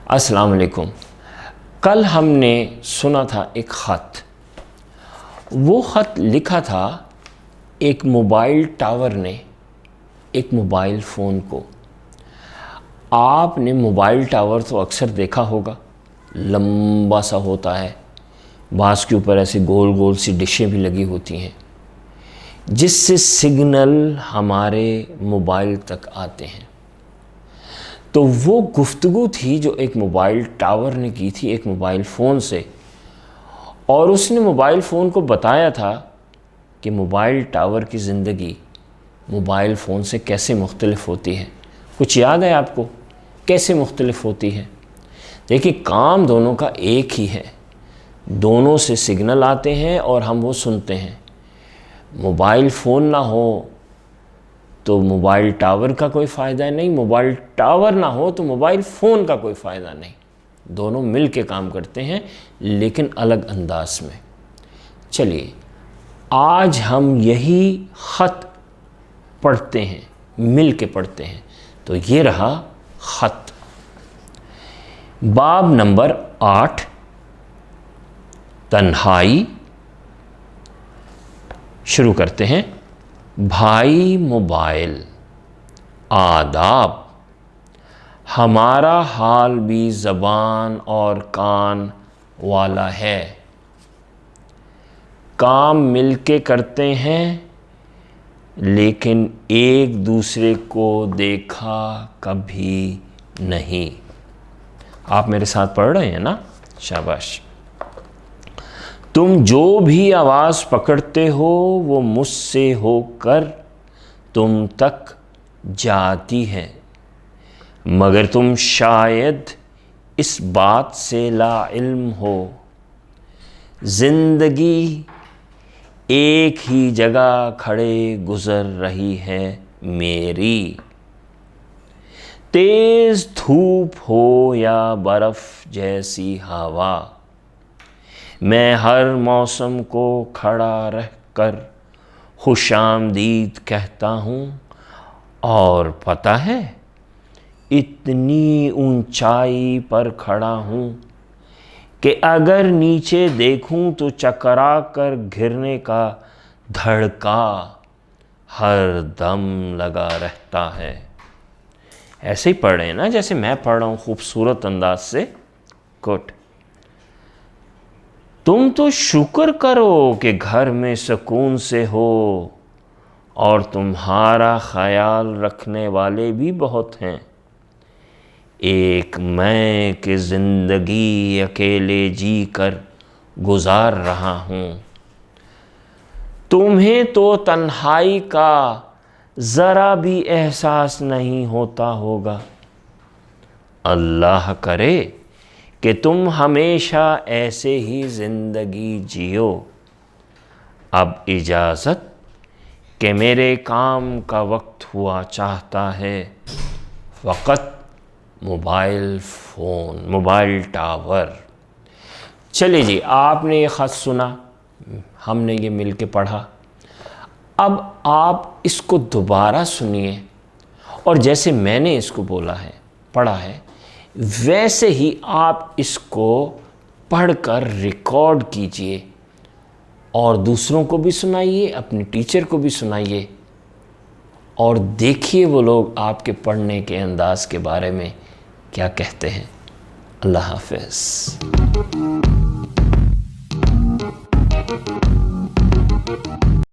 السلام علیکم۔ کل ہم نے سنا تھا ایک خط، وہ خط لکھا تھا ایک موبائل ٹاور نے ایک موبائل فون کو۔ آپ نے موبائل ٹاور تو اکثر دیکھا ہوگا، لمبا سا ہوتا ہے، بعض کے اوپر ایسے گول گول سی ڈشیں بھی لگی ہوتی ہیں جس سے سگنل ہمارے موبائل تک آتے ہیں۔ تو وہ گفتگو تھی جو ایک موبائل ٹاور نے کی تھی ایک موبائل فون سے، اور اس نے موبائل فون کو بتایا تھا کہ موبائل ٹاور کی زندگی موبائل فون سے کیسے مختلف ہوتی ہے۔ کچھ یاد ہے آپ کو کیسے مختلف ہوتی ہے؟ دیکھیے، کام دونوں کا ایک ہی ہے، دونوں سے سگنل آتے ہیں اور ہم وہ سنتے ہیں۔ موبائل فون نہ ہو تو موبائل ٹاور کا کوئی فائدہ نہیں، موبائل ٹاور نہ ہو تو موبائل فون کا کوئی فائدہ نہیں۔ دونوں مل کے کام کرتے ہیں لیکن الگ انداز میں۔ چلیے آج ہم یہی خط پڑھتے ہیں، مل کے پڑھتے ہیں۔ تو یہ رہا خط، باب نمبر 8، تنہائی۔ شروع کرتے ہیں۔ بھائی موبائل، آداب، ہمارا حال بھی زبان اور کان والا ہے، کام مل کے کرتے ہیں لیکن ایک دوسرے کو دیکھا کبھی نہیں۔ آپ میرے ساتھ پڑھ رہے ہیں نا؟ شاباش۔ تم جو بھی آواز پکڑتے ہو وہ مجھ سے ہو کر تم تک جاتی ہے، مگر تم شاید اس بات سے لا علم ہو، زندگی ایک ہی جگہ کھڑے گزر رہی ہے میری، تیز دھوپ ہو یا برف جیسی ہوا، میں ہر موسم کو کھڑا رہ کر خوش آمدید کہتا ہوں، اور پتہ ہے اتنی اونچائی پر کھڑا ہوں کہ اگر نیچے دیکھوں تو چکرا کر گرنے کا دھڑکا ہر دم لگا رہتا ہے۔ ایسے ہی پڑھ رہے ہیں نا جیسے میں پڑھ رہا ہوں، خوبصورت انداز سے۔ کوٹ، تم تو شکر کرو کہ گھر میں سکون سے ہو، اور تمہارا خیال رکھنے والے بھی بہت ہیں، ایک میں کہ زندگی اکیلے جی کر گزار رہا ہوں، تمہیں تو تنہائی کا ذرا بھی احساس نہیں ہوتا ہوگا۔ اللہ کرے کہ تم ہمیشہ ایسے ہی زندگی جیو۔ اب اجازت کہ میرے کام کا وقت ہوا چاہتا ہے، فقط موبائل فون، موبائل ٹاور۔ چلیے جی، آپ نے یہ خط سنا، ہم نے یہ مل کے پڑھا۔ اب آپ اس کو دوبارہ سنیے، اور جیسے میں نے اس کو بولا ہے، پڑھا ہے، ویسے ہی آپ اس کو پڑھ کر ریکارڈ کیجئے اور دوسروں کو بھی سنائیے، اپنے ٹیچر کو بھی سنائیے، اور دیکھیے وہ لوگ آپ کے پڑھنے کے انداز کے بارے میں کیا کہتے ہیں۔ اللہ حافظ۔